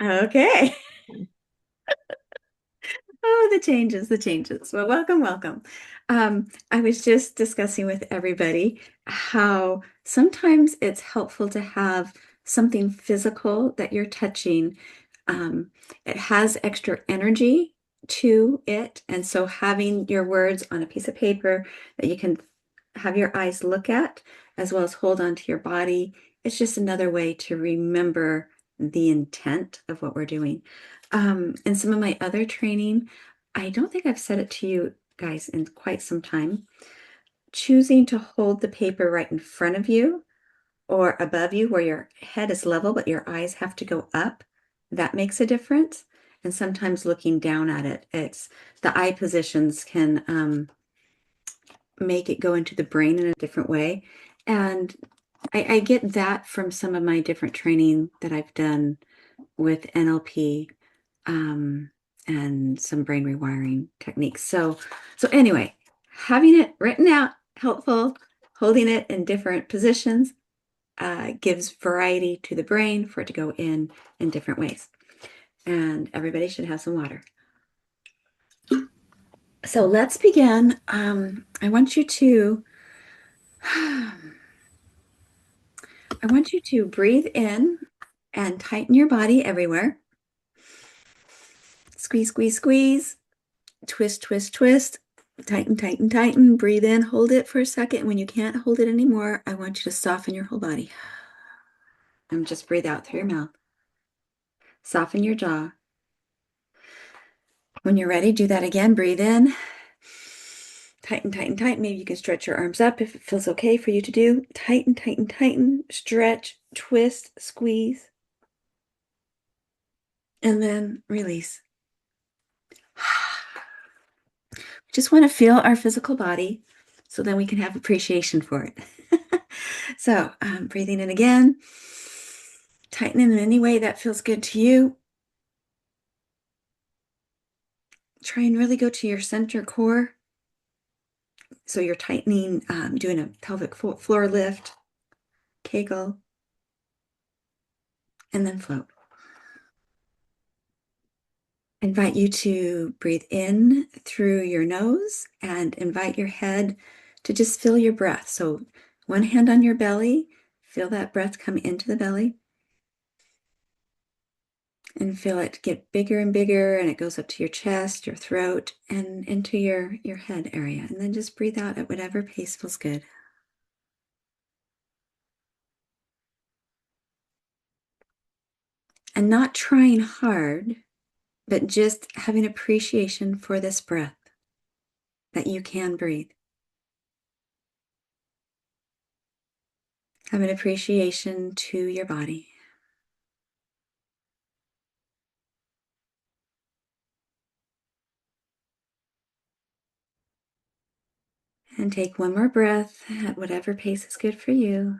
Okay. Oh, the changes, the changes. Well, welcome, welcome. I was just discussing with everybody how sometimes it's helpful to have something physical that you're touching. Um, it has extra energy to it. And so having your words on a piece of paper that you can have your eyes look at, as well as hold on to your body, it's just another way to remember the intent of what we're doing. In some of my other training, I don't think I've said it to you guys in quite some time. Choosing to hold the paper right in front of you or above you where your head is level, but your eyes have to go up, that makes a difference. And sometimes looking down at it, it's the eye positions can make it go into the brain in a different way. And I get that from some of my different training that I've done with NLP and some brain rewiring techniques. So anyway, having it written out, helpful, holding it in different positions gives variety to the brain for it to go in different ways. And everybody should have some water. So let's begin. I want you to breathe in and tighten your body everywhere. Squeeze, squeeze, squeeze. Twist, twist, twist. Tighten, tighten, tighten. Breathe in, hold it for a second. When you can't hold it anymore, I want you to soften your whole body. And just breathe out through your mouth. Soften your jaw. When you're ready, do that again. Breathe in. Tighten, tighten, tighten. Maybe you can stretch your arms up if it feels okay for you to do. Tighten, tighten, tighten. Stretch, twist, squeeze. And then release. We just want to feel our physical body so then we can have appreciation for it. So, breathing in again. Tighten in any way that feels good to you. Try and really go to your center core. So you're tightening, doing a pelvic floor lift, Kegel, and then float. Invite you to breathe in through your nose and invite your head to just feel your breath. So one hand on your belly, feel that breath come into the belly. And feel it get bigger and bigger, and it goes up to your chest, your throat, and into your head area. And then just breathe out at whatever pace feels good. And not trying hard, but just having appreciation for this breath that you can breathe. Have an appreciation to your body. And take one more breath at whatever pace is good for you.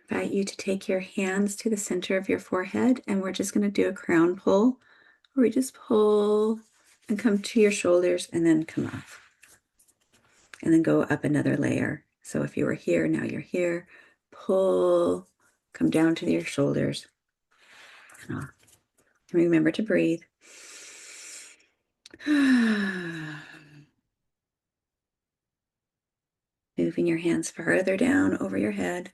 Invite you to take your hands to the center of your forehead, and we're just going to do a crown pull, where we just pull and come to your shoulders and then come off. And then go up another layer. So if you were here, now you're here. Pull, come down to your shoulders and off. And remember to breathe. Moving your hands further down over your head.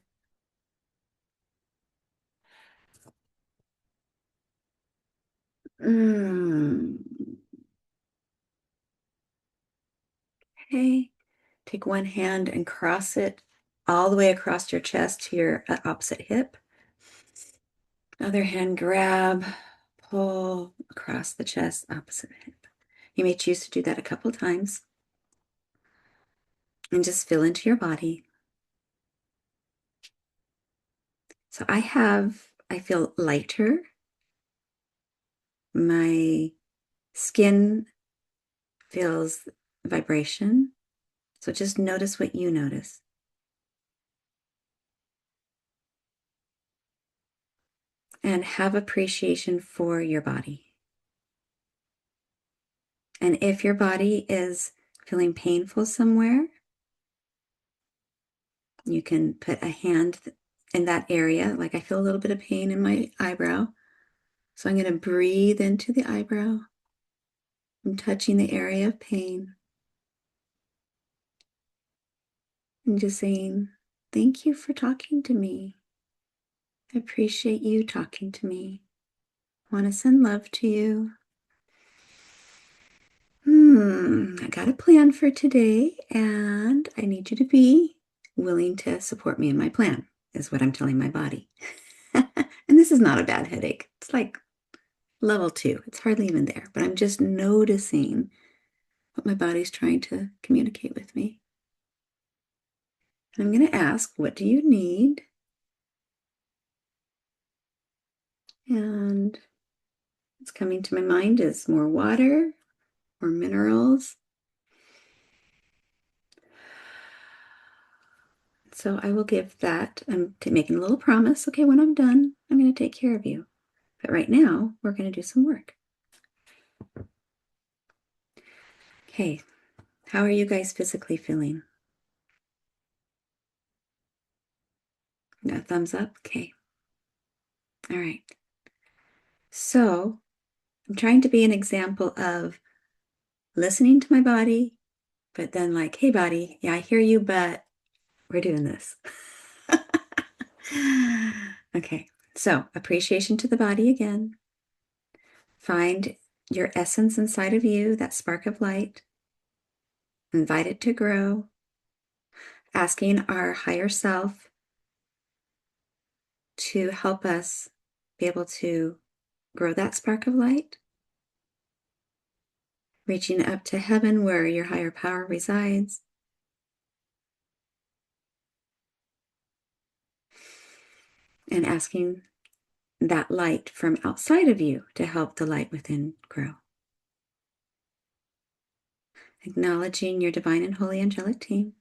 Okay. Take one hand and cross it all the way across your chest to your opposite hip. Other hand, grab, pull across the chest, opposite hip. You may choose to do that a couple times. And just feel into your body. So I feel lighter. My skin feels vibration. So just notice what you notice. And have appreciation for your body. And if your body is feeling painful somewhere, You can put a hand in that area. Like I feel a little bit of pain in my eyebrow. So I'm going to breathe into the eyebrow. I'm touching the area of pain. And just saying, thank you for talking to me. I appreciate you talking to me. I want to send love to you. I got a plan for today, and I need you to be willing to support me in my plan, is what I'm telling my body. And this is not a bad headache. It's like level 2. It's hardly even there, but I'm just noticing what my body's trying to communicate with me. And I'm going to ask, what do you need? And what's coming to my mind is more water or minerals. So I will give that. I'm making a little promise. Okay, when I'm done, I'm going to take care of you. But right now, we're going to do some work. Okay, how are you guys physically feeling? No thumbs up? Okay. All right. So I'm trying to be an example of listening to my body, but then like, hey, body, yeah, I hear you, but we're doing this. Okay, so appreciation to the body again. Find your essence inside of you, that spark of light. Invite it to grow. Asking our higher self to help us be able to grow that spark of light. Reaching up to heaven where your higher power resides. And asking that light from outside of you to help the light within grow. Acknowledging your divine and holy angelic team.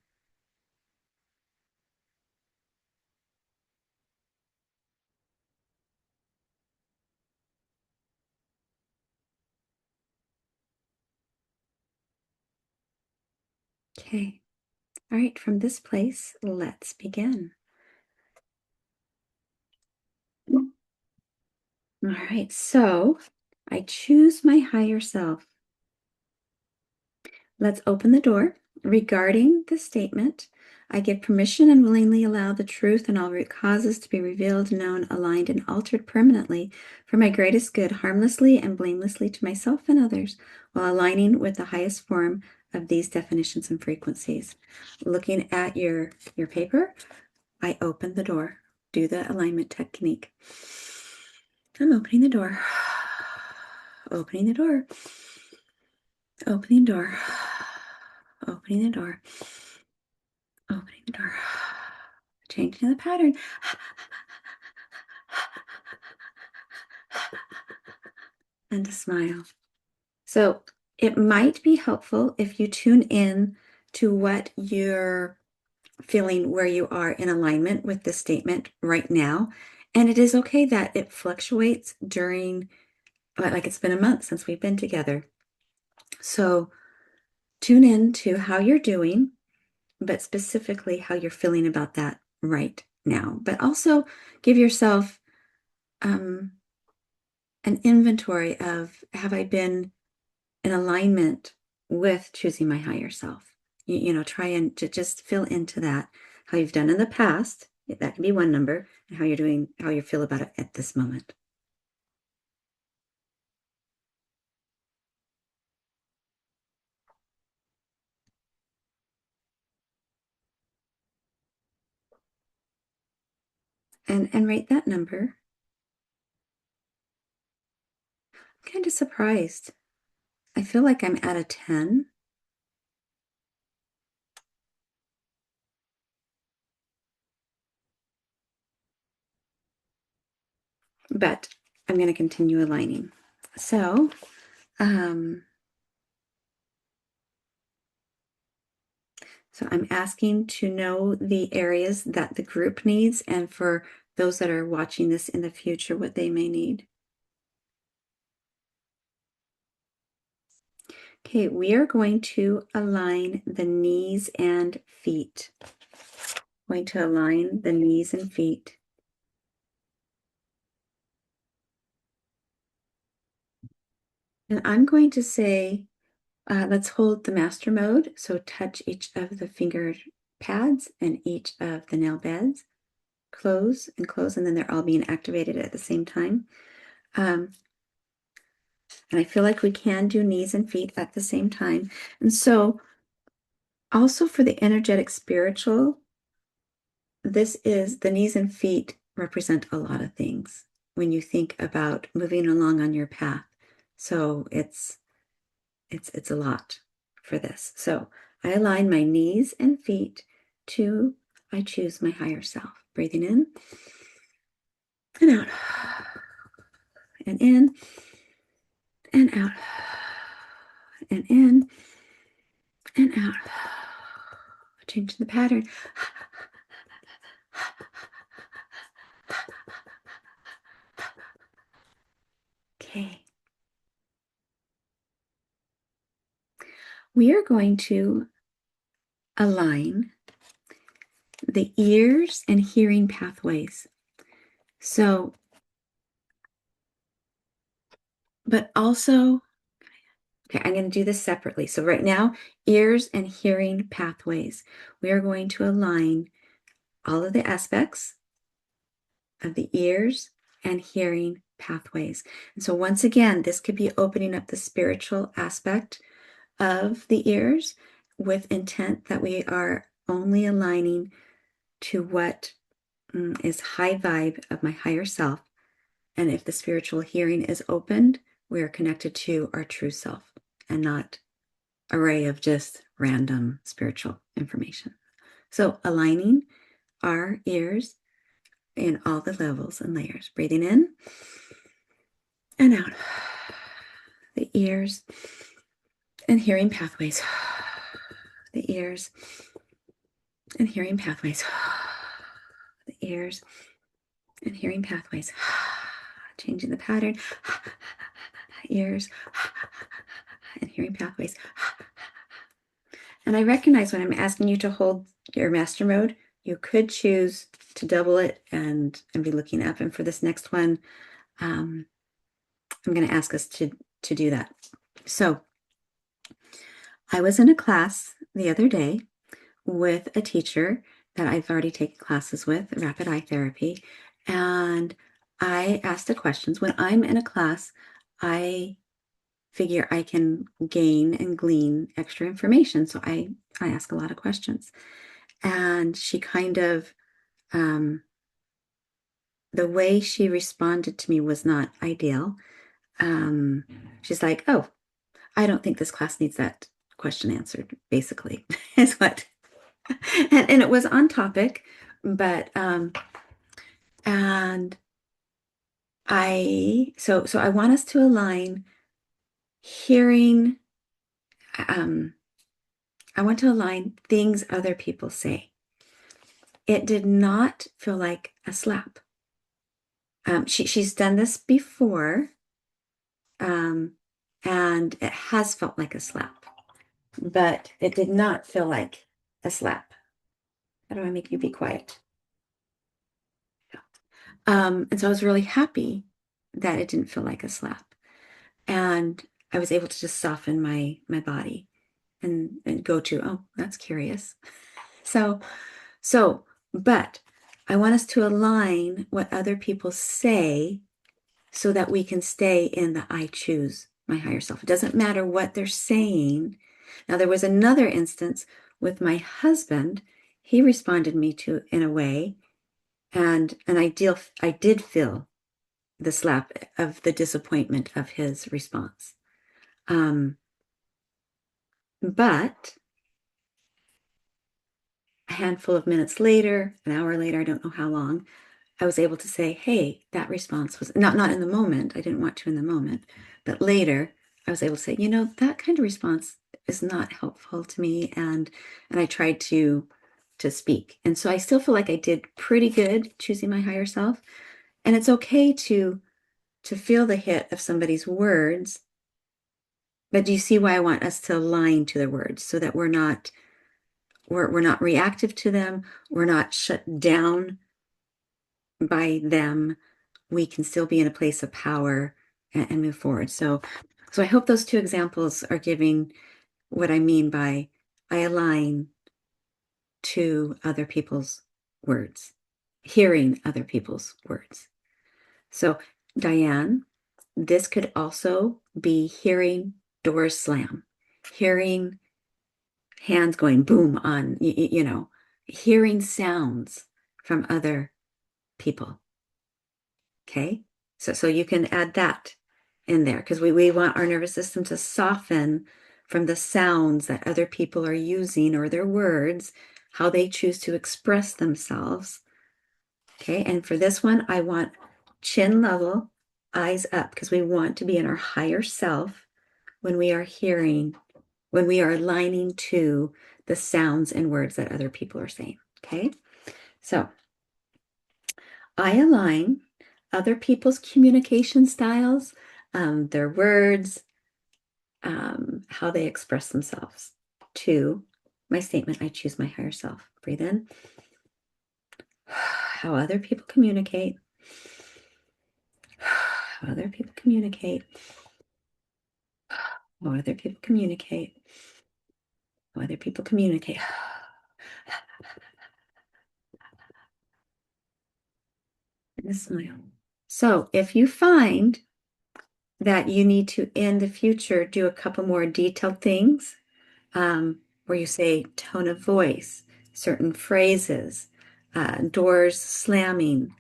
Okay. All right, from this place, let's begin. All right, so I choose my higher self. Let's open the door. Regarding the statement, I give permission and willingly allow the truth and all root causes to be revealed, known, aligned, and altered permanently for my greatest good, harmlessly and blamelessly to myself and others, while aligning with the highest form of these definitions and frequencies. Looking at your paper, I open the door. Do the alignment technique. I'm opening the door. Opening the door. Opening door. Opening the door. Opening the door. Changing the pattern. And a smile. So it might be helpful if you tune in to what you're feeling, where you are in alignment with the statement right now. And it is okay that it fluctuates during, like it's been a month since we've been together. So tune in to how you're doing, but specifically how you're feeling about that right now. But also give yourself an inventory of, have I been in alignment with choosing my higher self? Try and just fill into that, how you've done in the past. That can be one number, and how you're doing, how you feel about it at this moment. And rate that number. I'm kind of surprised. I feel like I'm at a 10. But I'm going to continue aligning. So, so I'm asking to know the areas that the group needs, and for those that are watching this in the future, what they may need. Okay, we are going to align the knees and feet. going to align the knees and feet. And I'm going to say, let's hold the master mode. So touch each of the finger pads and each of the nail beds. Close and close, and then they're all being activated at the same time. And I feel like we can do knees and feet at the same time. And so also for the energetic spiritual, this is the knees and feet represent a lot of things when you think about moving along on your path. So it's a lot for this. So I align my knees and feet to I choose my higher self. Breathing in and out. And in and out. And in and out. Changing the pattern. Okay. We are going to align the ears and hearing pathways. So, but also, okay, I'm going to do this separately. So right now, ears and hearing pathways. We are going to align all of the aspects of the ears and hearing pathways. And so once again, this could be opening up the spiritual aspect of the ears with intent that we are only aligning to what is high vibe of my higher self. And if the spiritual hearing is opened, we are connected to our true self and not array of just random spiritual information. So aligning our ears in all the levels and layers. Breathing in and out. The ears and hearing pathways. The ears and hearing pathways. The ears and hearing pathways. Changing the pattern. Ears and hearing pathways. And I recognize when I'm asking you to hold your master mode, you could choose to double it and be looking up. And for this next one, I'm going to ask us to do that. So I was in a class the other day with a teacher that I've already taken classes with, rapid eye therapy. And I asked the questions. When I'm in a class, I figure I can gain and glean extra information. So I ask a lot of questions. And she kind of, the way she responded to me was not ideal. She's like, oh, I don't think this class needs that question answered, basically, is what. And it was on topic, but and so I want us to align hearing, I want to align things other people say. It did not feel like a slap. She's done this before, and it has felt like a slap, but it did not feel like a slap. How do I make you be quiet? And so I was really happy that it didn't feel like a slap. And I was able to just soften my body and go to, oh, that's curious. So, but I want us to align what other people say so that we can stay in the I choose my higher self. It doesn't matter what they're saying. Now, there was another instance with my husband. He responded me to in a way, and I did feel the slap of the disappointment of his response. But a handful of minutes later, an hour later, I don't know how long, I was able to say, hey, that response was not in the moment. I didn't want to in the moment, but later I was able to say, that kind of response is not helpful to me. And I tried to speak. And so I still feel like I did pretty good choosing my higher self. And it's okay to feel the hit of somebody's words. But do you see why I want us to align to their words so that we're not we're not reactive to them. We're not shut down by them. We can still be in a place of power and move forward. So I hope those two examples are giving what I mean by I align to other people's words, hearing other people's words. So, Diane, this could also be hearing doors slam, hearing hands going boom on, hearing sounds from other people. Okay. So you can add that in there because we want our nervous system to soften from the sounds that other people are using or their words, how they choose to express themselves. Okay. And for this one, I want chin level, eyes up, because we want to be in our higher self when we are hearing, when we are aligning to the sounds and words that other people are saying. Okay. So I align other people's communication styles, their words, how they express themselves to my statement, I choose my higher self. Breathe in. How other people communicate. How other people communicate. How other people communicate. How other people communicate. And a smile. So if you find that you need to, in the future, do a couple more detailed things, where you say tone of voice, certain phrases, doors slamming,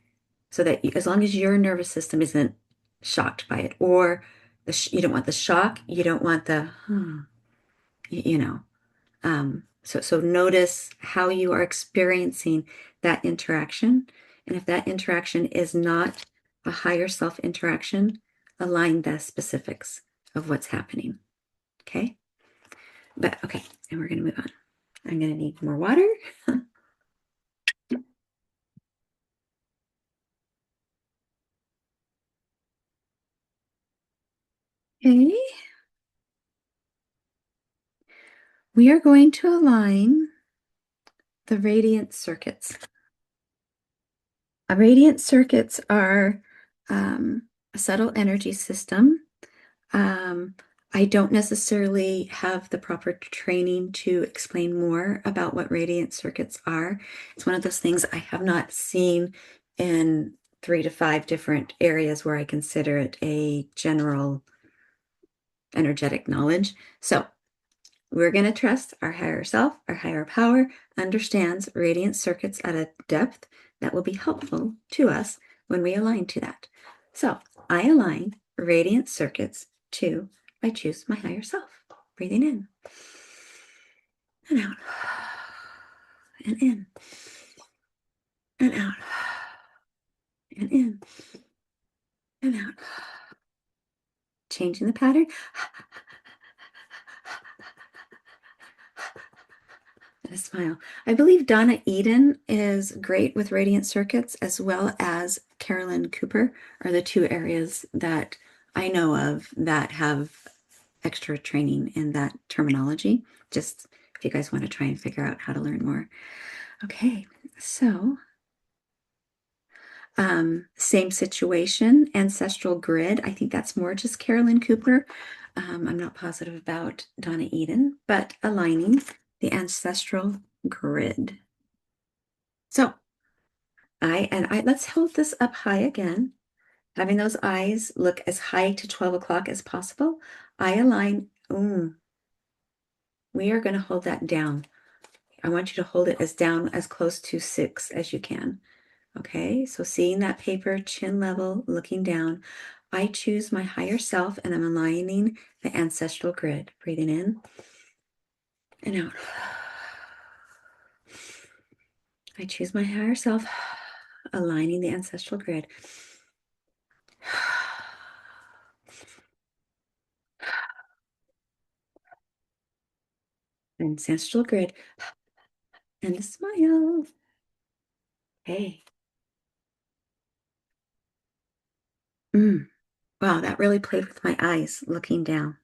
so that as long as your nervous system isn't shocked by it, or you don't want the shock, you don't want the, you, you know, so notice how you are experiencing that interaction. And if that interaction is not a higher self interaction, align the specifics of what's happening. Okay. But okay, and we're going to move on. I'm going to need more water. Okay. We are going to align the radiant circuits. Radiant circuits are a subtle energy system. I don't necessarily have the proper training to explain more about what radiant circuits are. It's one of those things I have not seen in 3 to 5 different areas where I consider it a general energetic knowledge. So we're going to trust our higher self, our higher power understands radiant circuits at a depth that will be helpful to us when we align to that. So I align radiant circuits to, I choose my higher self. Breathing in and out and in and out and in and out. Changing the pattern. And a smile. I believe Donna Eden is great with radiant circuits, as well as Carolyn Cooper are the 2 areas that I know of that have extra training in that terminology. Just if you guys want to try and figure out how to learn more. Okay, so same situation, ancestral grid. I think that's more just Carolyn Cooper. I'm not positive about Donna Eden, but aligning the ancestral grid. So let's hold this up high again, having those eyes look as high to 12 o'clock as possible. I align, we are going to hold that down. I want you to hold it as down as close to 6 as you can. Okay, so seeing that paper, chin level, looking down, I choose my higher self and I'm aligning the ancestral grid. Breathing in and out. I choose my higher self, aligning the ancestral grid. Ancestral grid. And a smile. Hey. Wow, that really played with my eyes looking down,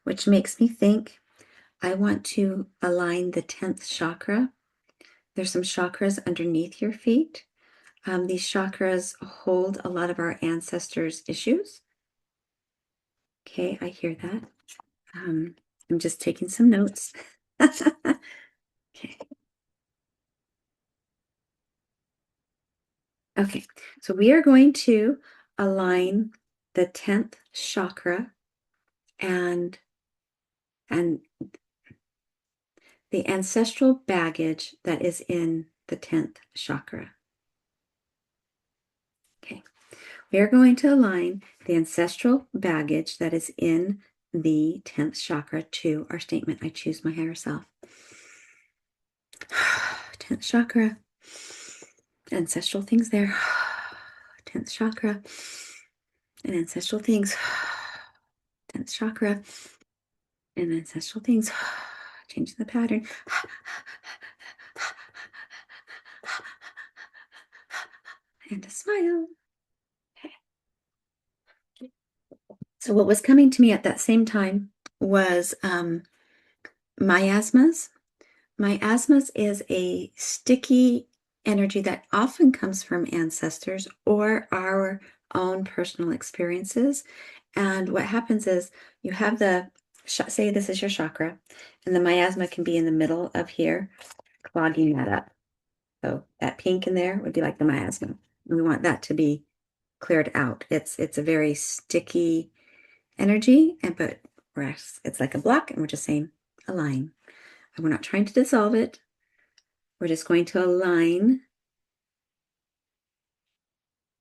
which makes me think I want to align the 10th chakra. There's some chakras underneath your feet. These chakras hold a lot of our ancestors' issues. Okay, I hear that. I'm just taking some notes. Okay. Okay, so we are going to align the 10th chakra and the ancestral baggage that is in the 10th chakra. Okay, we are going to align the ancestral baggage that is in the 10th chakra to our statement, I choose my higher self. 10th chakra, ancestral things there. 10th chakra and ancestral things. 10th chakra and ancestral things. Changing the pattern. And a smile. Okay. So what was coming to me at that same time was miasmas. Miasmas is a sticky energy that often comes from ancestors or our own personal experiences. And what happens is you have say this is your chakra, and the miasma can be in the middle of here, clogging that up. So that pink in there would be like the miasma. We want that to be cleared out. It's a very sticky energy, but it's like a block, and we're just saying align. And we're not trying to dissolve it. We're just going to align.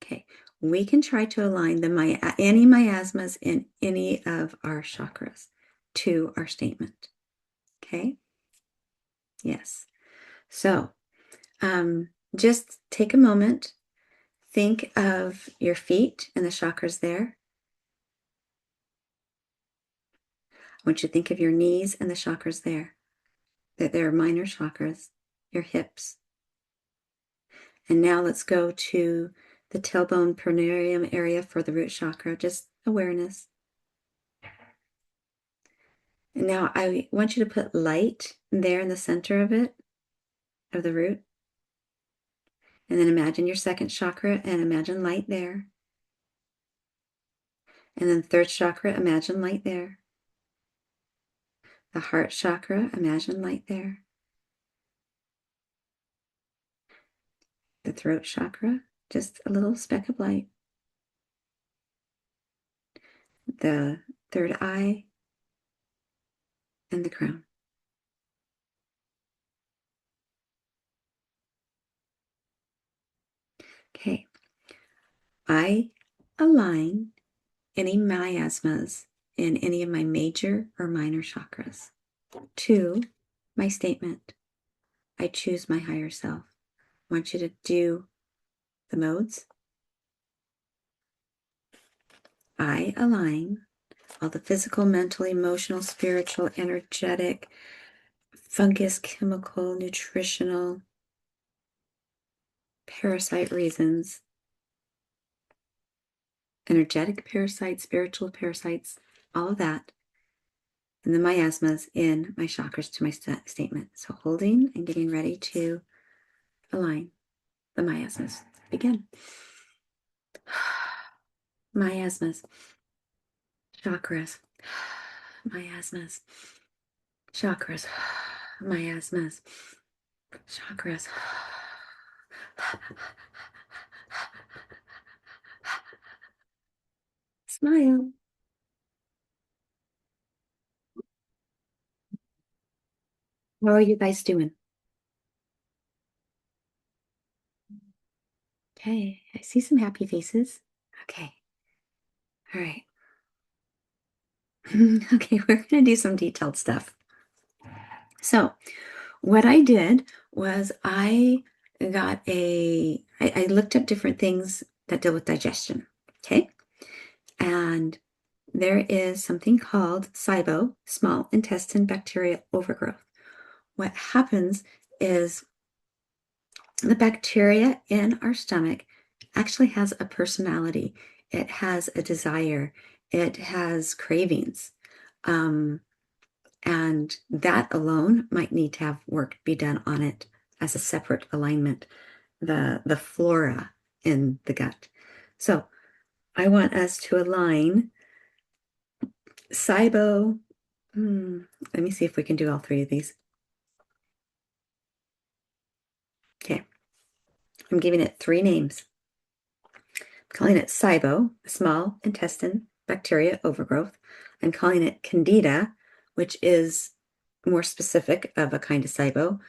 Okay, we can try to align any miasmas in any of our chakras to our statement. Okay. Yes. So just take a moment. Think of your feet and the chakras there. I want you to think of your knees and the chakras there. That they're minor chakras, your hips. And now let's go to the tailbone perineum area for the root chakra, just awareness. And now I want you to put light there in the center of it, of the root. And then imagine your second chakra and imagine light there. And then third chakra, imagine light there. The heart chakra, imagine light there. The throat chakra, just a little speck of light. The third eye and the crown. Okay. I align any miasmas in any of my major or minor chakras to my statement. I choose my higher self. I want you to do the modes. I align all the physical, mental, emotional, spiritual, energetic, fungus, chemical, nutritional, parasite reasons, energetic parasites, spiritual parasites, all of that, and the miasmas in my chakras to my statement. So holding and getting ready to align the miasmas. Begin. Miasmas, chakras, miasmas, chakras, miasmas, chakras. Smile. How are you guys doing? Okay, I see some happy faces. Okay, all right. Okay, we're going to do some detailed stuff. So, what I did was I looked up different things that deal with digestion. Okay, and there is something called SIBO, small intestine bacteria overgrowth. What happens is the bacteria in our stomach actually has a personality. It has a desire. It has cravings. And that alone might need to have work be done on it as a separate alignment, the flora in the gut. So I want us to align SIBO. Let me see if we can do all three of these. Okay, I'm giving it three names. I'm calling it SIBO, small intestine bacteria overgrowth. I'm calling it Candida, which is more specific of a kind of SIBO.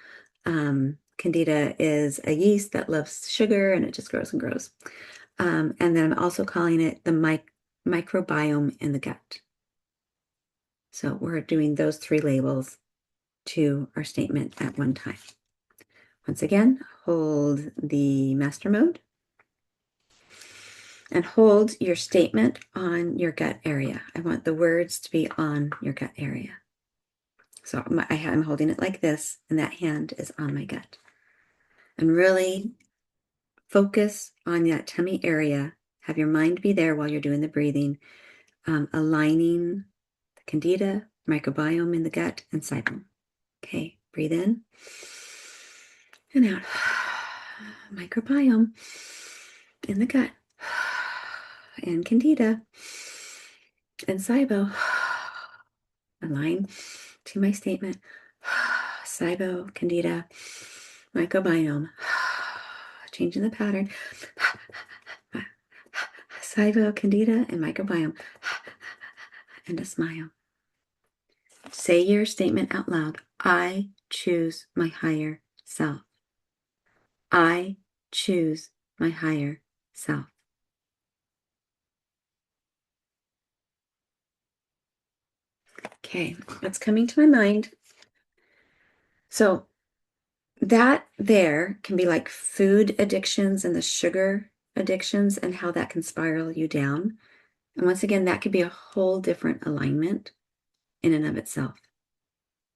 Candida is a yeast that loves sugar and it just grows and grows. And then I'm also calling it the microbiome in the gut. So we're doing those three labels to our statement at one time. Once again, hold the master mode and hold your statement on your gut area. I want the words to be on your gut area. So I'm holding it like this, and that hand is on my gut. And really focus on that tummy area. Have your mind be there while you're doing the breathing, aligning the Candida, microbiome in the gut, and SIBO. Okay, breathe in and out. Microbiome in the gut, and Candida, and SIBO. Align to my statement. SIBO, Candida, microbiome. Changing the pattern. SIBO, Candida, and microbiome. And a smile. Say your statement out loud. I choose my higher self. I choose my higher self. Okay, what's coming to my mind? So that there can be like food addictions and the sugar addictions and how that can spiral you down. And once again, that could be a whole different alignment in and of itself.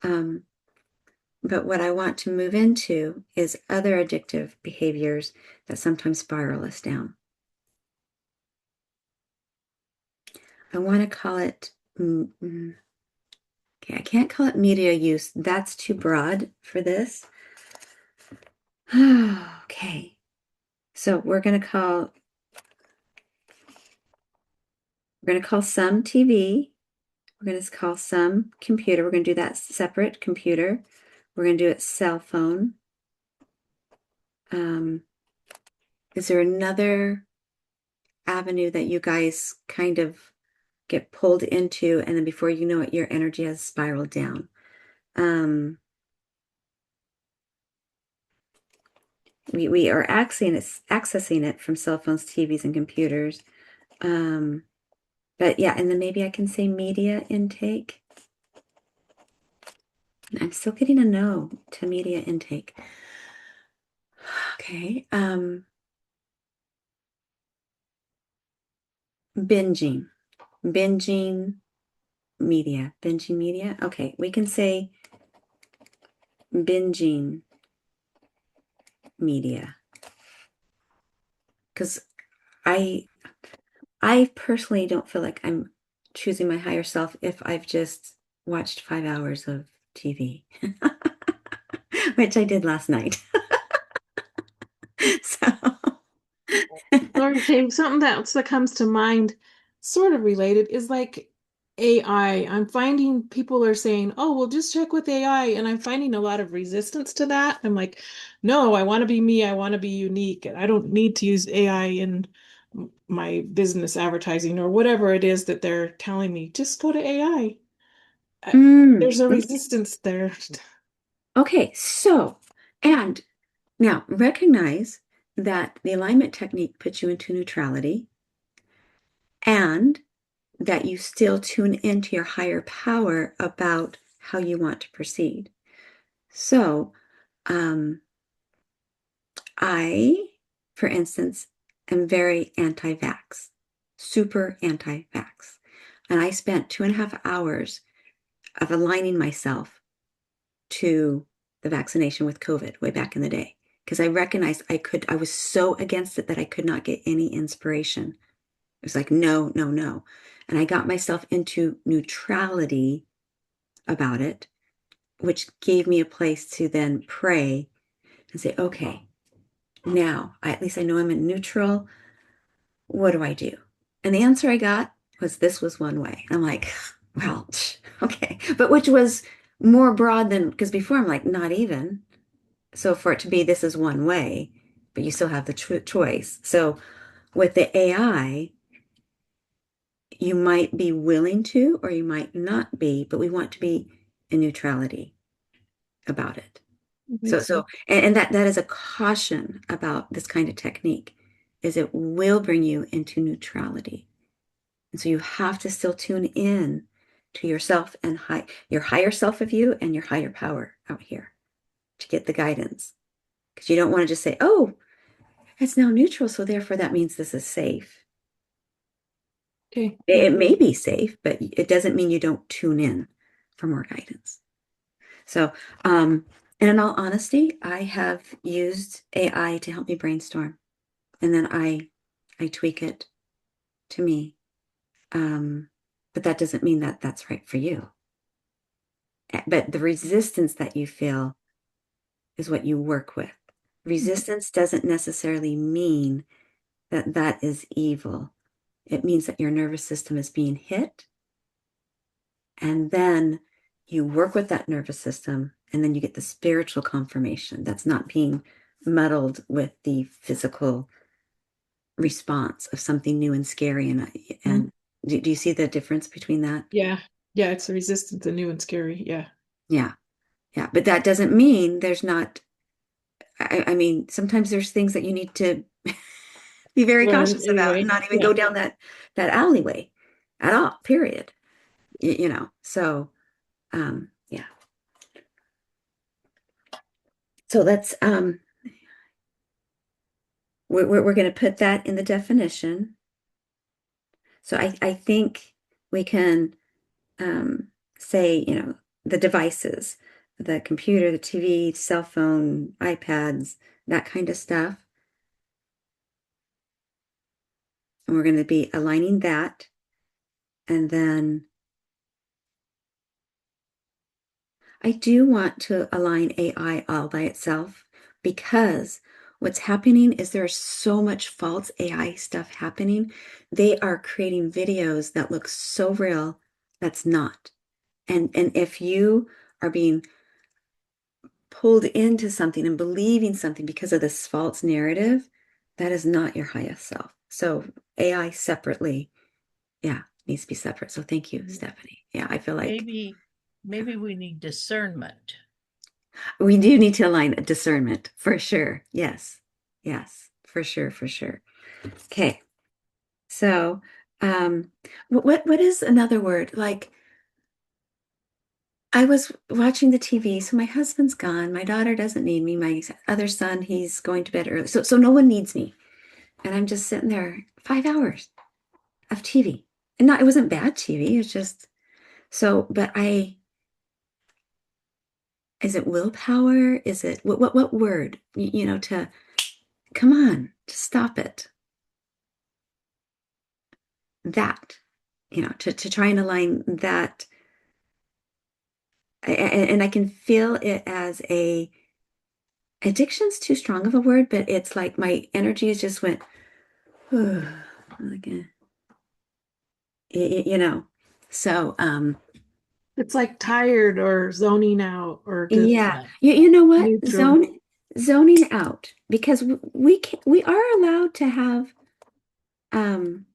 But what I want to move into is other addictive behaviors that sometimes spiral us down. I want to call it, okay, I can't call it media use. That's too broad for this. Okay, so we're going to call some TV. We're going to call some computer. We're going to do that separate computer. We're going to do it cell phone. Is there another avenue that you guys kind of get pulled into, and then before you know it, your energy has spiraled down? We are accessing it from cell phones, TVs, and computers. But yeah, and then maybe I can say media intake. I'm still getting a no to media intake. Okay. Binging media. Okay, we can say binging media, because I personally don't feel like I'm choosing my higher self if I've just watched 5 hours of TV, which I did last night. So Lord, James, something else that comes to mind, sort of related, is like AI. I'm finding people are saying, oh, well, just check with AI. And I'm finding a lot of resistance to that. I'm like, no, I want to be me. I want to be unique. And I don't need to use AI in my business advertising or whatever it is that they're telling me. Just go to AI. There's a okay. resistance there. Okay, so, and now recognize that the alignment technique puts you into neutrality, and that you still tune into your higher power about how you want to proceed. So, I, for instance, am very anti-vax, super anti-vax. And I spent 2.5 hours of aligning myself to the vaccination with COVID way back in the day, because I recognized I was so against it that I could not get any inspiration. It was like, no, no, no. And I got myself into neutrality about it, which gave me a place to then pray and say, okay, now at least I know I'm in neutral. What do I do? And the answer I got was this was one way. I'm like, well, okay. But which was more broad than, because before I'm like, not even. So for it to be this is one way, but you still have the choice. So with the AI, you might be willing to, or you might not be, but we want to be in neutrality about it. So, Makes sense. and that is a caution about this kind of technique, is it will bring you into neutrality. And so you have to still tune in to yourself and your higher self of you and your higher power out here to get the guidance. Because you don't want to just say, oh, it's now neutral, so therefore that means this is safe. Okay. It Yeah. may be safe, but it doesn't mean you don't tune in for more guidance. So, and in all honesty, I have used AI to help me brainstorm, and then I tweak it to me. But that doesn't mean that that's right for you. But the resistance that you feel is what you work with. Resistance doesn't necessarily mean that that is evil. It means that your nervous system is being hit, and then you work with that nervous system, and then you get the spiritual confirmation that's not being muddled with the physical response of something new and scary. Mhm. And do you see the difference between that? Yeah. Yeah. It's resistant to new and scary. Yeah. Yeah, yeah. But that doesn't mean there's not, I mean, sometimes there's things that you need to be very Learn cautious about and anyway. not even Yeah. go down that alleyway at all, period. You know, so yeah. So let's we're going to put that in the definition. So I think we can say, the devices, the computer, the TV, cell phone, iPads, that kind of stuff. And we're going to be aligning that. And then I do want to align AI all by itself, because what's happening is there's so much false AI stuff happening. They are creating videos that look so real that's not. And if you are being pulled into something and believing something because of this false narrative, that is not your highest self. So AI separately, yeah, needs to be separate. So thank you, Mm, Stephanie. Yeah, I feel like maybe we need discernment. we do need to align discernment for sure. Yes. Yes, for sure, for sure. Okay. So, what is another word? Like, I was watching the TV, so my husband's gone. My daughter doesn't need me. My other son, he's going to bed early. So no one needs me. And I'm just sitting there 5 hours of TV. And not, it wasn't bad TV. It's just so, but is it willpower? Is it what word? To come on, to stop it. That, to try and align that. And I can feel it as addiction's too strong of a word, but it's like my energies just went, like, you know. So, It's like tired or zoning out or just yeah, Yeah. you know what? neutral. Zoning out, because we are allowed to have, um,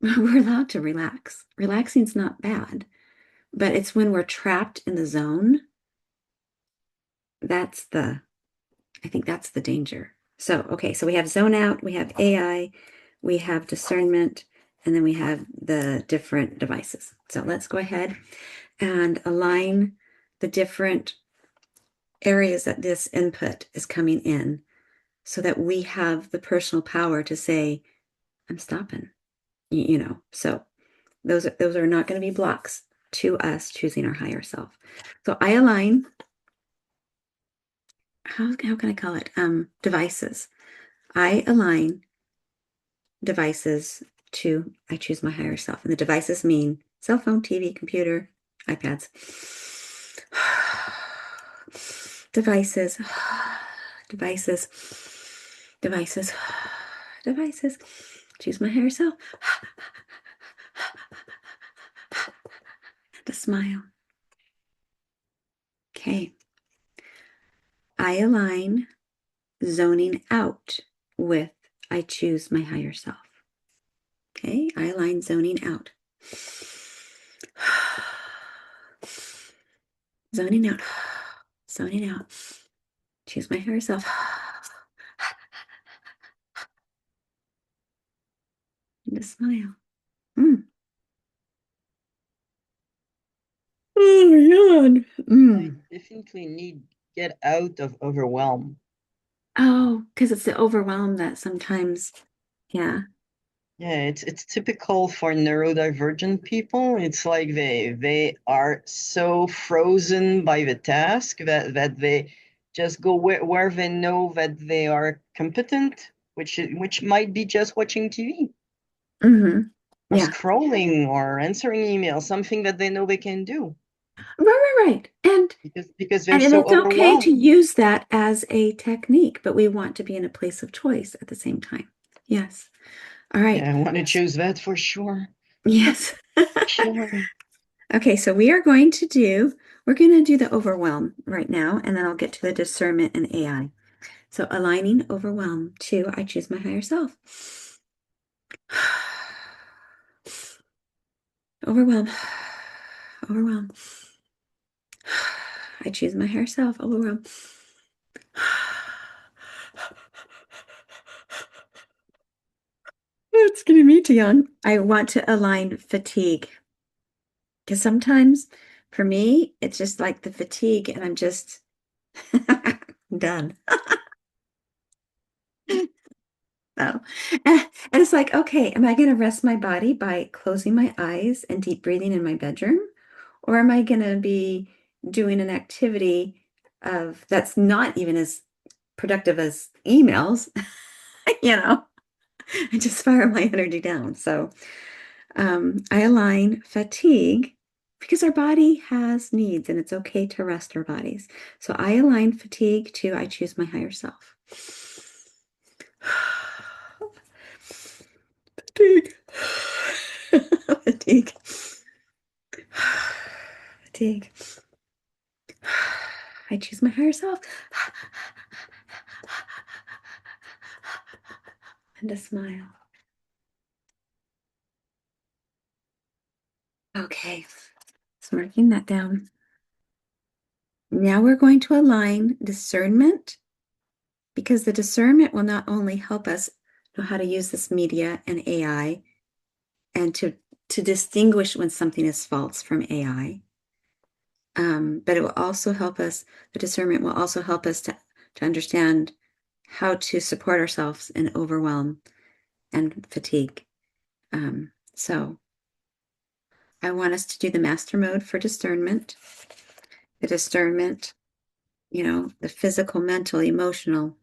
we're allowed to relax. Relaxing's not bad, but it's when we're trapped in the zone. That's I think that's the danger. So, okay, so we have zone out, we have AI, we have discernment, and then we have the different devices. So let's go ahead and align the different areas that this input is coming in so that we have the personal power to say, I'm stopping, So those are not going to be blocks to us choosing our higher self. So I align, how can I call it? Devices. I align devices to I choose my higher self. And the devices mean cell phone, TV, computer, iPads. Devices. Devices. Devices. Devices. Choose my higher self. And a smile. Okay. I align zoning out with I choose my higher self. Okay, I align zoning out. Zoning out. Zoning out. Choose my higher self. And a smile. Mm. Oh my God. I Mm. definitely need get out of overwhelm. Oh, because it's the overwhelm that sometimes, yeah. Yeah, it's typical for neurodivergent people. It's like they are so frozen by the task that they just go where they know that they are competent, which might be just watching TV Mm-hmm. or Yeah. scrolling or answering emails, something that they know they can do Right. because they're And so it's okay to overwhelmed. use that as a technique, but we want to be in a place of choice at the same time. Yes. All right. Yeah, I want to choose that for sure. Yes. Sure. Okay, so we're going to do the overwhelm right now, and then I'll get to the discernment and AI. So aligning overwhelm to I choose my higher self. Overwhelm. Overwhelm. I choose my higher self. Overwhelm. It's getting me too young. I want to align fatigue. Because sometimes for me, it's just like the fatigue, and I'm just done. Oh. And it's like, okay, am I going to rest my body by closing my eyes and deep breathing in my bedroom? Or am I going to be doing an activity of that's not even as productive as emails, you know, and just fire my energy down. So I align fatigue because our body has needs and it's okay to rest our bodies. So I align fatigue to I choose my higher self. Fatigue. Fatigue. Fatigue. I choose my higher self. And a smile. Okay, so marking that down. Now we're going to align discernment because the discernment will not only help us know how to use this media and AI and to distinguish when something is false from AI, but it will also help us, the discernment will also help us to understand how to support ourselves in overwhelm and fatigue. So I want us to do the master mode for discernment. The discernment, the physical, mental, emotional,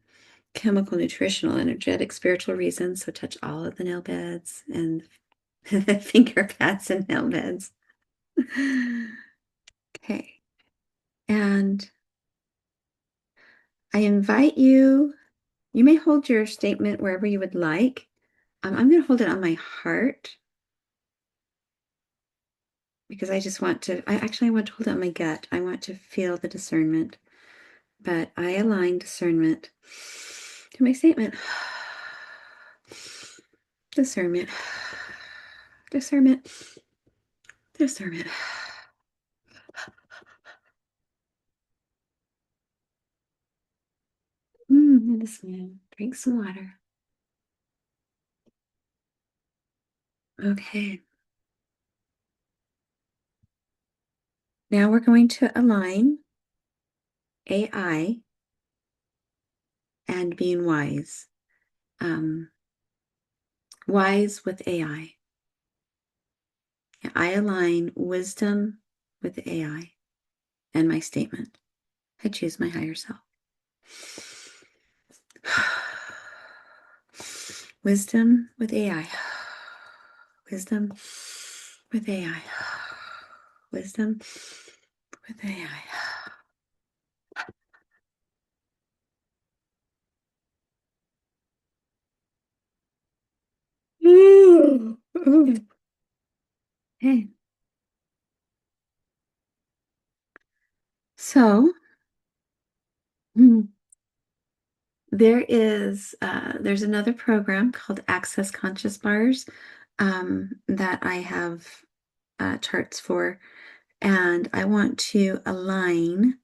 chemical, nutritional, energetic, spiritual reasons. So touch all of the nail beds and finger pads and nail beds. Okay. And I invite you, you may hold your statement wherever you would like. I'm going to hold it on my heart because I want to hold it on my gut. I want to feel the discernment, but I align discernment to my statement. Discernment, discernment, discernment. And this man, drink some water. Okay. Now we're going to align AI and being wise. Wise with AI. I align wisdom with AI and my statement. I choose my higher self. Wisdom with AI. Wisdom with AI. wisdom with AI. Okay. So, there's another program called Access Conscious Bars that I have charts for, and I want to align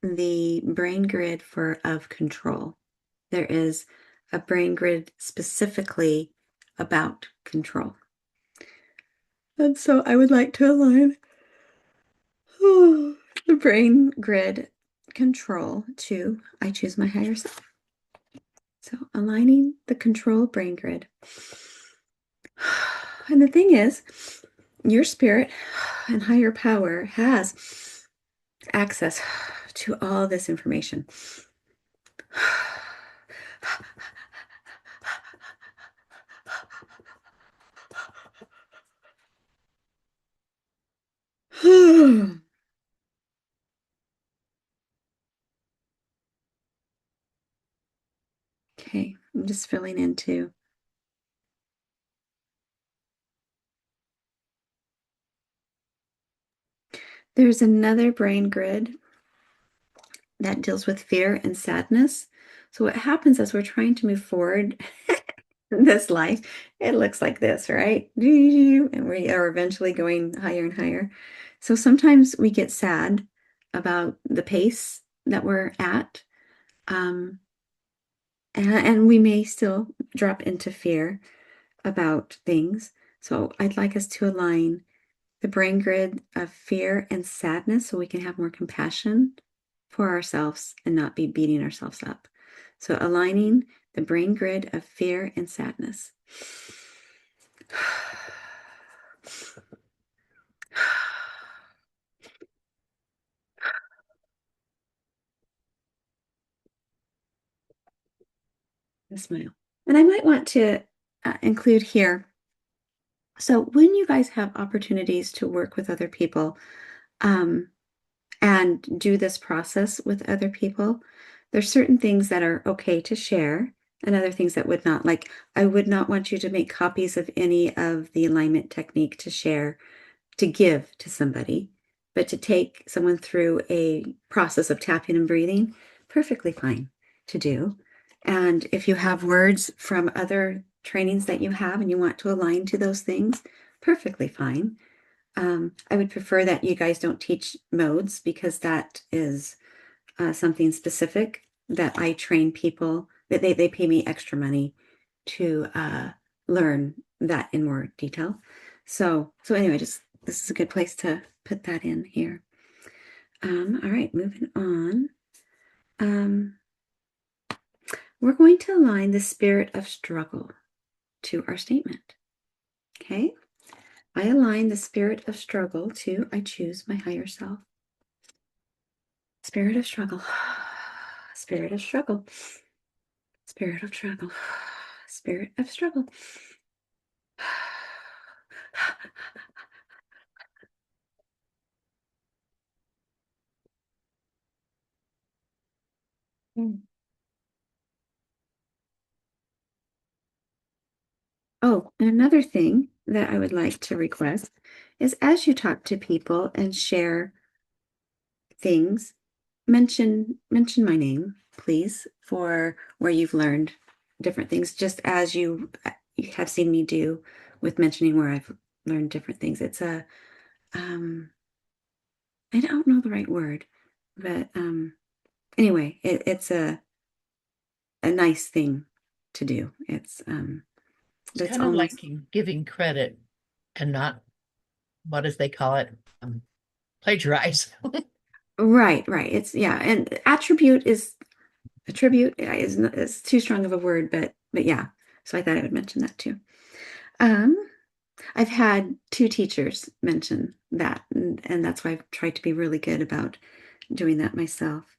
the brain grid of control. There is a brain grid specifically about control. And so I would like to align the brain grid control to I choose my higher self. So aligning the control brain grid. And the thing is, your spirit and higher power has access to all this information. Okay, I'm just filling into. There's another brain grid that deals with fear and sadness. So what happens as we're trying to move forward in this life, it looks like this, right? And we are eventually going higher and higher. So sometimes we get sad about the pace that we're at. And we may still drop into fear about things. So I'd like us to align the brain grid of fear and sadness so we can have more compassion for ourselves and not be beating ourselves up. So aligning the brain grid of fear and sadness. A smile. And I might want to include here. So when you guys have opportunities to work with other people, and do this process with other people, there's certain things that are okay to share and other things that would not. Like, I would not want you to make copies of any of the alignment technique to share, to give to somebody, but to take someone through a process of tapping and breathing, perfectly fine to do. And if you have words from other trainings that you have and you want to align to those things, perfectly fine. I would prefer that you guys don't teach modes because that is something specific that I train people that they pay me extra money to learn that in more detail. So anyway, just this is a good place to put that in here. All right, moving on. We're going to align the spirit of struggle to our statement. Okay. I align the spirit of struggle to I choose my higher self. Spirit of struggle. Spirit of struggle. Spirit of struggle. Spirit of struggle. Oh, and another thing that I would like to request is as you talk to people and share things, mention my name, please, for where you've learned different things, just as you have seen me do with mentioning where I've learned different things. It's a I don't know the right word, but anyway, it's a nice thing to do. It's It's it's kind of like almost giving credit and not, what as they call it, plagiarize. right, right. It's yeah, and attribute is too strong of a word, but yeah. So I thought I would mention that too. Um, I've had two teachers mention that, and that's why I've tried to be really good about doing that myself.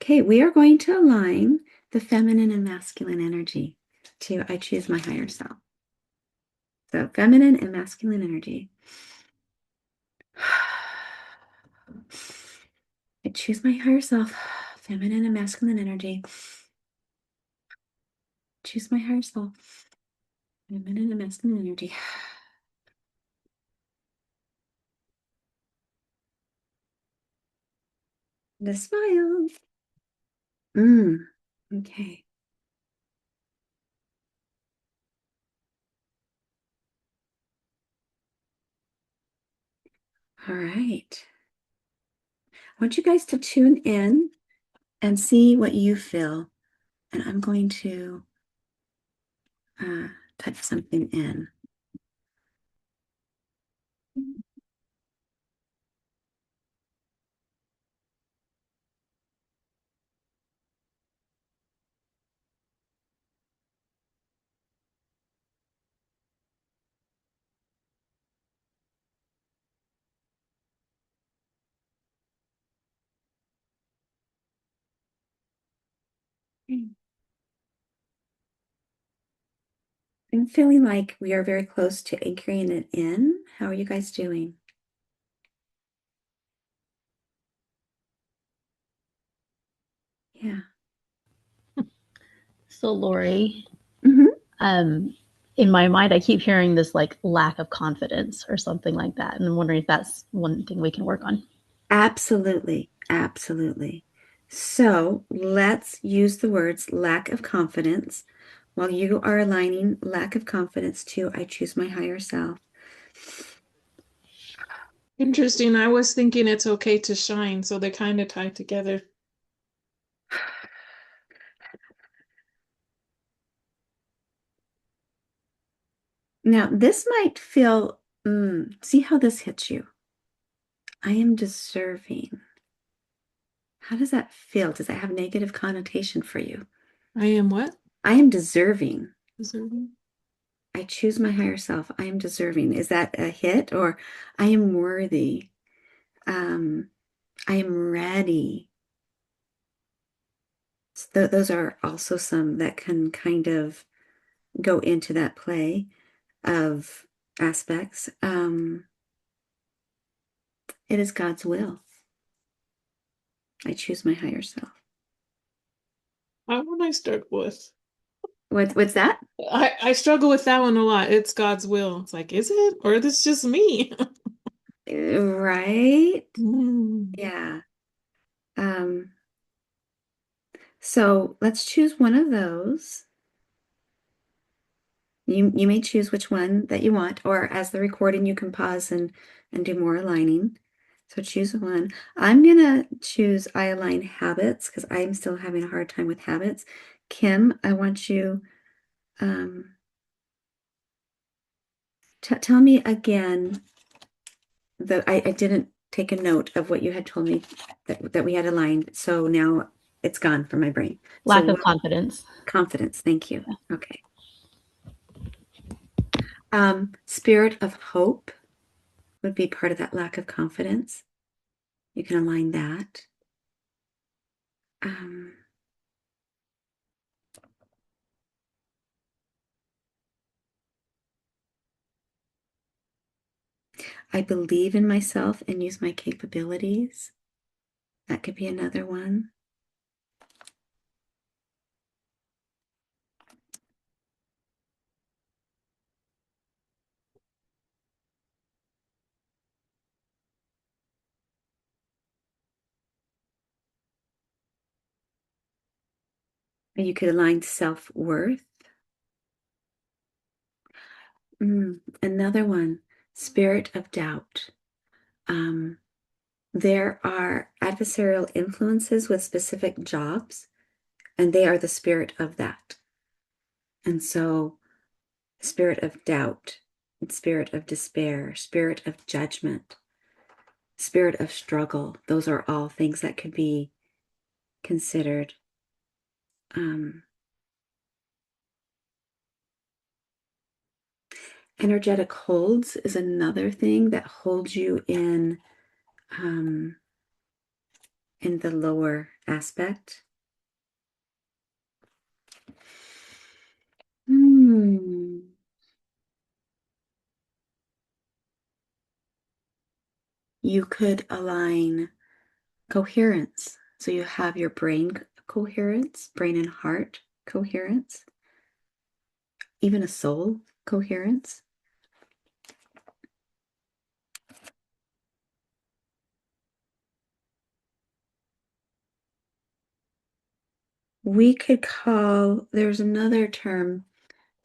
Okay, we are going to align the feminine and masculine energy to I choose my higher self. So feminine and masculine energy. I choose my higher self, feminine and masculine energy. Choose my higher self, feminine and masculine energy. The smile. Okay. All right. I want you guys to tune in and see what you feel. And I'm going to type something in. I'm feeling like we are very close to anchoring it in. How are you guys doing? Yeah. So Lori, Mm-hmm. in my mind, I keep hearing this like lack of confidence or something like that. And I'm wondering if that's one thing we can work on. Absolutely. Absolutely. So let's use the words lack of confidence while you are aligning lack of confidence to I choose my higher self. Interesting. I was thinking it's okay to shine, so they kind of tie together. Now, this might feel, see how this hits you. I am deserving. How does that feel? Does that have negative connotation for you? I am what? I am deserving. Deserving. I choose my higher self. I am deserving. Is that a hit or I am worthy? I am ready. So those are also some that can kind of go into that play of aspects. It is God's will. I choose my higher self. That one I struggle with. What's that? I struggle with that one a lot. It's God's will. It's like, is it? Or is this just me? Right? Mm. Yeah. Um, so let's choose one of those. You may choose which one that you want, or as the recording, you can pause and do more aligning. So choose one. I'm gonna choose I align habits because I'm still having a hard time with habits. Kim, I want you tell me again I didn't take a note of what you had told me that we had aligned. So now it's gone from my brain. Lack So of confidence. confidence. Thank you. Okay. Spirit of hope would be part of that lack of confidence. You can align that. I believe in myself and use my capabilities. That could be another one. And you could align self-worth. Another one, spirit of doubt. There are adversarial influences with specific jobs, and they are the spirit of that. And so, spirit of doubt, spirit of despair, spirit of judgment, spirit of struggle, those are all things that could be considered. Energetic holds is another thing that holds you in the lower aspect. you could align coherence. So you have your brain coherence, brain and heart coherence, even a soul coherence. We could call, there's another term,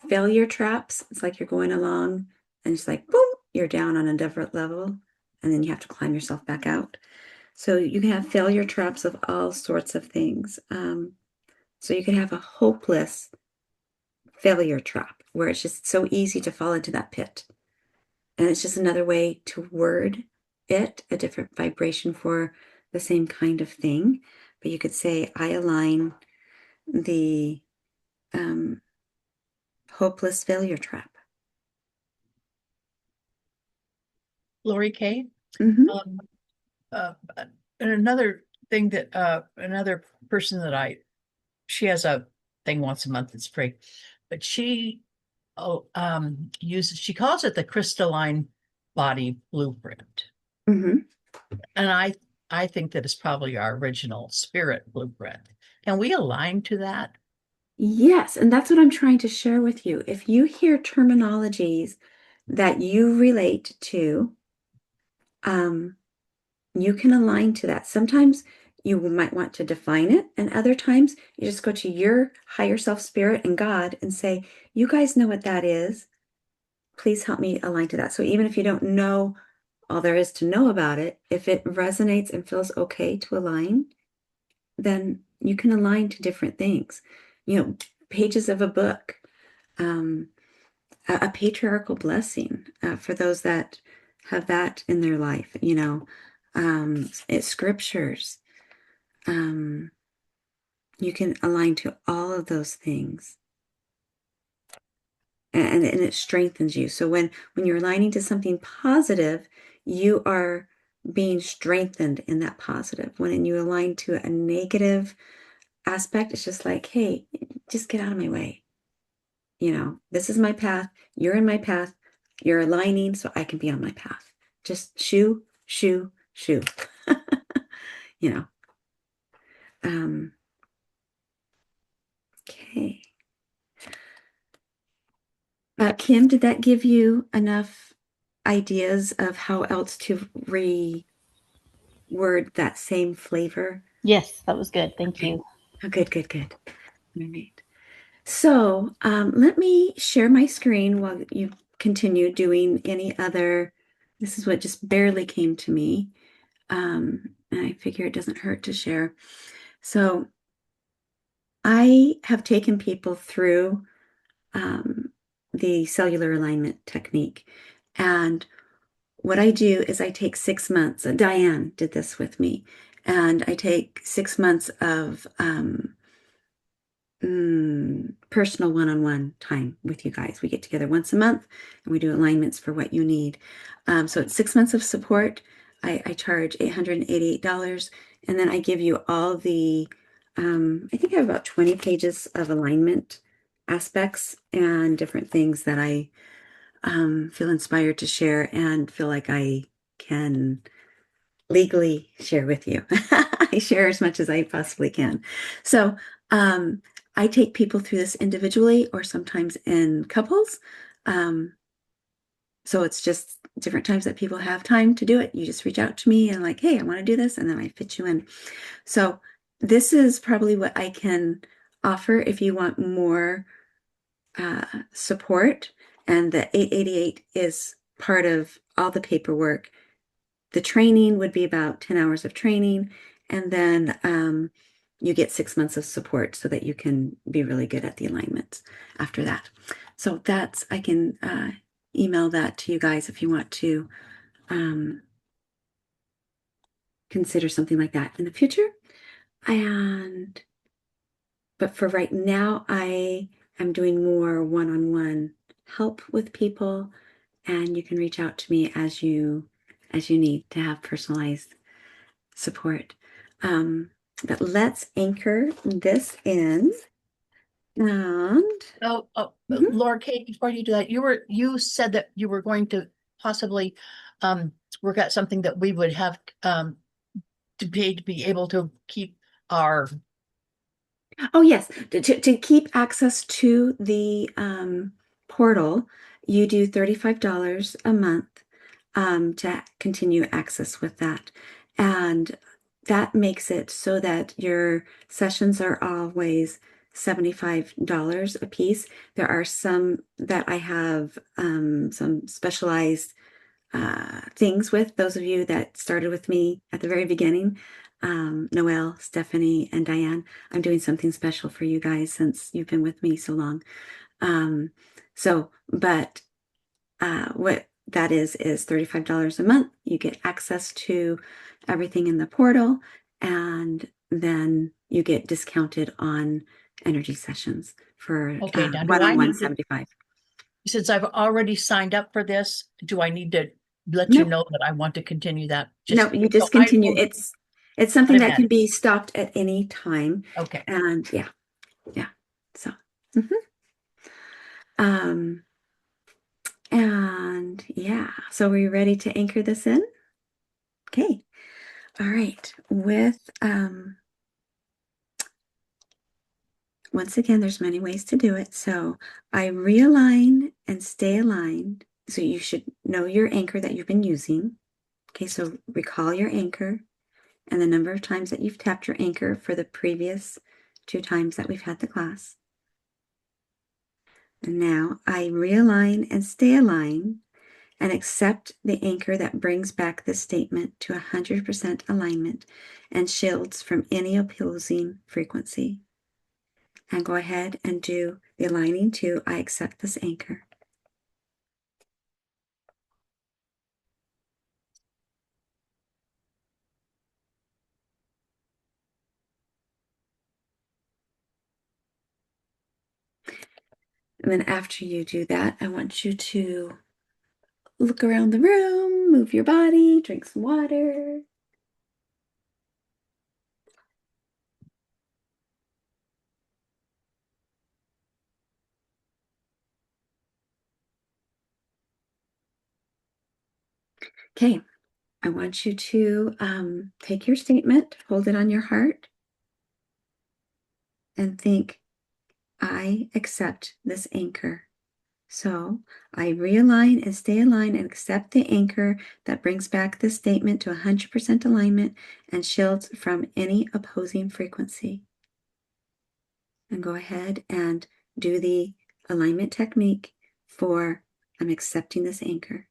failure traps. It's like you're going along and it's like, boom, you're down on a different level, and then you have to climb yourself back out. So you can have failure traps of all sorts of things. So you can have a hopeless failure trap where it's just so easy to fall into that pit. And it's just another way to word it, a different vibration for the same kind of thing. But you could say, I align the hopeless failure trap. Lori Kay. Mhm. And another thing that another person that she has a thing once a month that's free, but she she calls it the crystalline body blueprint. Mhm. And I think that is probably our original spirit blueprint. Can we align to that? Yes, and that's what I'm trying to share with you. If you hear terminologies that you relate to, um, you can align to that. Sometimes you might want to define it, and other times you just go to your higher self spirit and God and say, you guys know what that is. Please help me align to that. So even if you don't know all there is to know about it, if it resonates and feels okay to align, then you can align to different things. You know, pages of a book, um, a patriarchal blessing for those that have that in their life, you know, it's scriptures. Um, you can align to all of those things. And it strengthens you. So when you're aligning to something positive, you are being strengthened in that positive. When you align to a negative aspect, it's just like, hey, just get out of my way. You know, this is my path. You're in my path. You're aligning so I can be on my path. Just shoo, shoo, shoo. You know. Okay. Kim, did that give you enough ideas of how else to reword that same flavor? Yes, that was good. Thank Okay. you. Oh, good, good, good. All right. So let me share my screen while you continue doing any other. This is what just barely came to me. And I figure it doesn't hurt to share. So I have taken people through the cellular alignment technique. And what I do is I take 6 months. Diane did this with me. And I take 6 months of personal one-on-one time with you guys. We get together once a month and we do alignments for what you need. So it's 6 months of support. I charge $888, and then I give you all the, I think I have about 20 pages of alignment aspects and different things that I feel inspired to share and feel like I can legally share with you. I share as much as I possibly can. So I take people through this individually or sometimes in couples. So it's just different times that people have time to do it. You just reach out to me and like, hey, I want to do this, and then I fit you in. So this is probably what I can offer if you want more support. And the 888 is part of all the paperwork. The training would be about 10 hours of training, and then you get 6 months of support so that you can be really good at the alignments after that. So that's, I can email that to you guys if you want to consider something like that in the future. But for right now, I am doing more one-on-one help with people, and you can reach out to me as you need to have personalized support. But let's anchor this in. And Laura Kate, before you do that, you said that you were going to possibly work out something that we would have to be able to keep our Oh, yes. To keep access to the portal, you do $35 a month to continue access with that. And that makes it so that your sessions are always $75 a piece. There are some that I have some specialized things with. Those of you that started with me at the very beginning, Noelle, Stephanie, and Diane, I'm doing something special for you guys since you've been with me so long. But what that is $35 a month. You get access to everything in the portal, and then you get discounted on energy sessions for okay. Now, do I one-on-one need to, 75. since I've already signed up for this, do I need to let you Nope. know that I want to continue that? No, you So just continue. will It's something that can automatic. be stopped at any time. Okay. And yeah. So, mhm. Um, and yeah, so we're ready to anchor this in? Okay. All right. Once again, there's many ways to do it. So I realign and stay aligned. So you should know your anchor that you've been using. Okay, so recall your anchor and the number of times that you've tapped your anchor for the previous 2 times that we've had the class. And now I realign and stay aligned and accept the anchor that brings back the statement to 100% alignment and shields from any opposing frequency. And go ahead and do the aligning to I accept this anchor. And then after you do that, I want you to look around the room, move your body, drink some water. Okay, I want you to take your statement, hold it on your heart, and think, I accept this anchor. So I realign and stay aligned and accept the anchor that brings back the statement to 100% alignment and shields from any opposing frequency. And go ahead and do the alignment technique for I'm accepting this anchor.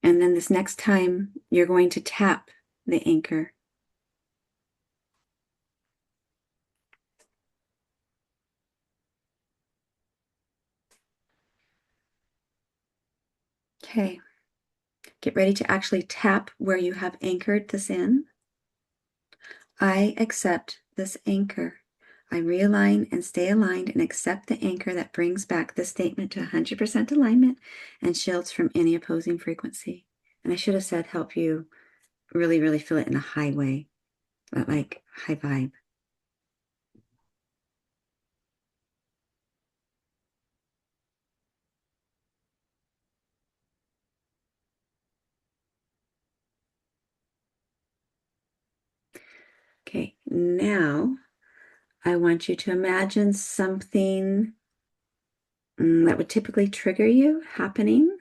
And then this next time, you're going to tap the anchor. Okay. Get ready to actually tap where you have anchored this in. I accept this anchor. I realign and stay aligned and accept the anchor that brings back the statement to 100% alignment and shields from any opposing frequency. And I should have said help you really, really feel it in a high way, but like high vibe. Okay, now I want you to imagine something that would typically trigger you happening,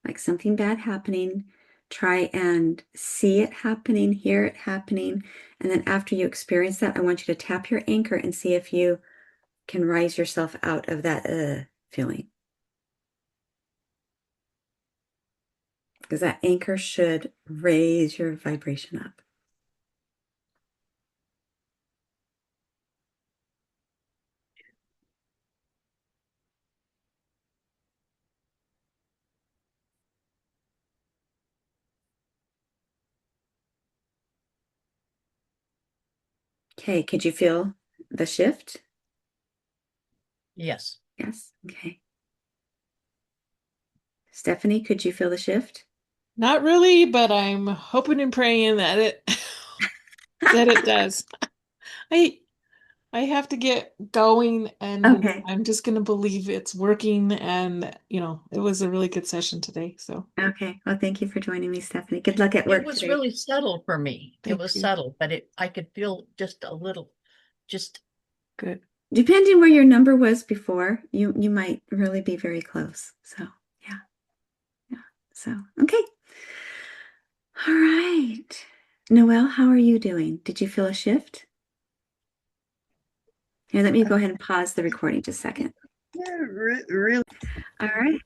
like something bad happening. Try and see it happening, hear it happening. And then after you experience that, I want you to tap your anchor and see if you can rise yourself out of that feeling. Because that anchor should raise your vibration up. Okay, could you feel the shift? Yes. Yes. Okay. Stephanie, could you feel the shift? Not really, but I'm hoping and praying that it that it does. I I have to get going, and Okay. I'm just gonna believe it's working. And it was a really good session today. So Okay. Well, thank you for joining me, Stephanie. Good luck at It work was today. really subtle for me. It thank was you. subtle, but I could feel just a little, just Good. Depending where your number was before, you might really be very close. So yeah. Yeah. So okay. All right. Noelle, how are you doing? Did you feel a shift? Here, let me go ahead and pause the recording just a second. Yeah, really. All right.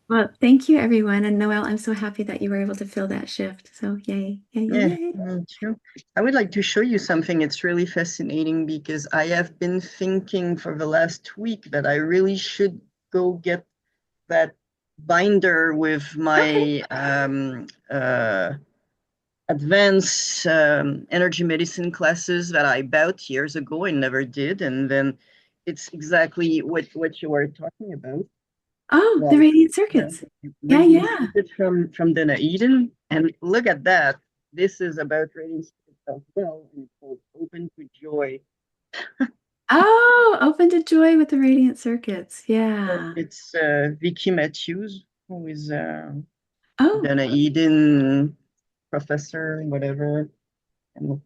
Well, thank you, everyone. And Noelle, I'm so happy that you were able to feel that shift. So yay, yay, Yeah, yay. me too. I would like to show you something. It's really fascinating because I have been thinking for the last week that I really should go get that binder with my advanced energy medicine classes that I bought years ago and never did. And then it's exactly what you were talking about. Oh, the Like radiant circuits. Yeah, radiant yeah. circuits from Dana Eden. And look at that. This is about radiant circuits as well. And it's called Open to Joy. Oh, open to joy with the radiant circuits. Yeah. It's Vicky Matthews, who is Oh, Dana Eden professor, whatever. And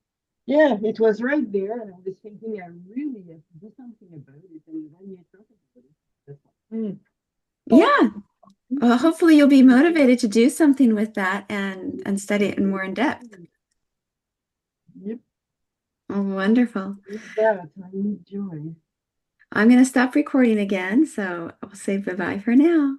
yeah, it was right there. And I was thinking, I really have to do something about it. And then you talk about it. That's like, yeah. Well, hopefully you'll be motivated to do something with that and study it in more in depth. Yep, Oh, wonderful. that I need joy. I'm going to stop recording again, so I'll say bye-bye for now.